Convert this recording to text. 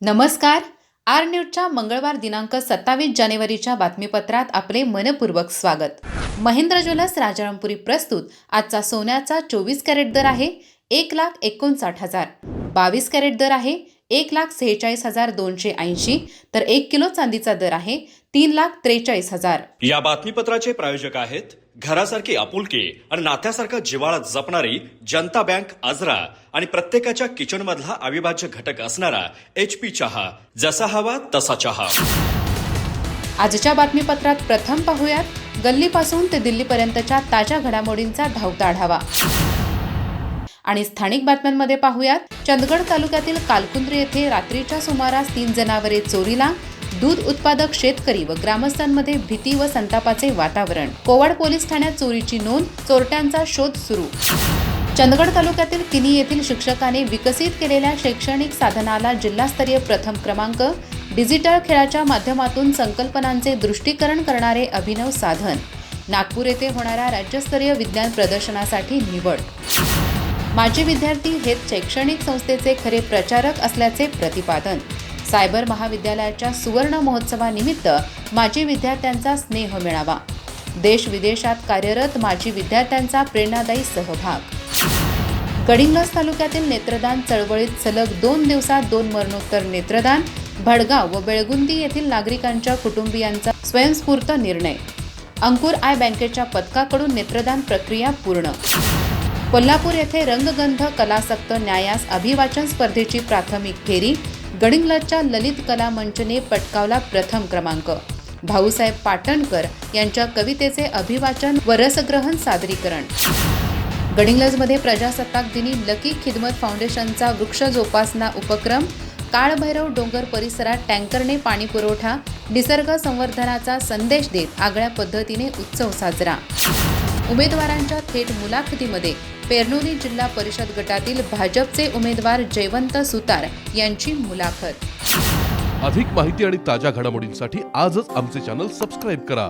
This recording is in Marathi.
नमस्कार. आर न्यूजच्या मंगळवार दिनांक 27 जानेवारीच्या बातमीपत्रात आपले मनपूर्वक स्वागत. महेंद्र ज्वेलर्स राजारामपुरी प्रस्तुत आजचा सोन्याचा 24 कॅरेट दर आहे 1,59,000, 22 कॅरेट दर आहे 1,46,280, तर 1 किलो चांदीचा दर आहे 3,43,000. या बातमीपत्राचे प्रायोजक आहेत घरासारखी आपुलकी आणि नात्यासारखा जिव्हाळा जपणारी जनता बँक आजरा आणि प्रत्येकाच्या किचन मधला अविभाज्य घटक असणारा HP चहा. जसा हवा तसा चहा. आजच्या बातमीपत्रात प्रथम पाहूयात गल्लीपासून ते दिल्लीपर्यंतच्या ताज्या घडामोडींचा धावता आढावा. आणि स्थानिक बातम्यांमध्ये पाहूयात चंदगड तालुक्यातील कालकुंद्री येथे रात्रीच्या सुमारास 3 जनावरे चोरीला. दूध उत्पादक शेतकरी व ग्रामस्थांमध्ये भीती व संतापाचे वातावरण. कोवाड पोलीस ठाण्यात चोरीची नोंद, चोरट्यांचा शोध सुरू. चंदगड तालुक्यातील किनी येथील शिक्षकाने विकसित केलेल्या शैक्षणिक साधनाला जिल्हास्तरीय प्रथम क्रमांक. डिजिटल खेळाच्या माध्यमातून संकल्पनांचे दृष्टीकरण करणारे अभिनव साधन. नागपूर येथे होणाऱ्या राज्यस्तरीय विज्ञान प्रदर्शनासाठी निवड. माजी विद्यार्थी हेच शैक्षणिक संस्थेचे खरे प्रचारक असल्याचे प्रतिपादन. सायबर महाविद्यालयाच्या सुवर्ण महोत्सवानिमित्त माजी विद्यार्थ्यांचा स्नेह मेळावा. देश विदेशात कार्यरत माजी विद्यार्थ्यांचा प्रेरणादायी सहभाग. गडिंग्लज तालुक्यातील नेत्रदान चळवळीत सलग 2 दिवसात 2 मरणोत्तर नेत्रदान. भडगाव व बेळगुंदी येथील नागरिकांच्या कुटुंबियांचा स्वयंस्फूर्त निर्णय. अंकुर आय बँकेच्या पथकाकडून नेत्रदान प्रक्रिया पूर्ण. कोल्हापूर येथे रंगगंध कलासक्त न्यायास अभिवाचन स्पर्धेची प्राथमिक फेरी. गडिंग्लजच्या ललित कला मंचने पटकावला प्रथम क्रमांक. भाऊसाहेब पाटणकर यांच्या कवितेचे अभिवाचन व रसग्रहण सादरीकरण. गडिंग्लजमध्ये प्रजासत्ताक दिनी लकी खिदमत फाउंडेशनचा वृक्ष जोपासना उपक्रम. काळभैरव डोंगर परिसरात टँकरने पाणी पुरवठा. निसर्ग संवर्धनाचा संदेश देत आगळ्या पद्धतीने उत्सव साजरा. उमेदवारांच्या थेट मुलाखतीमध्ये पेरनोली जिल्हा परिषद गटातील भाजपचे उमेदवार जयवंत सुतार यांची मुलाखत. अधिक माहिती आणि ताज्या घडामोडींसाठी आजच आमचे चॅनल सबस्क्राईब करा.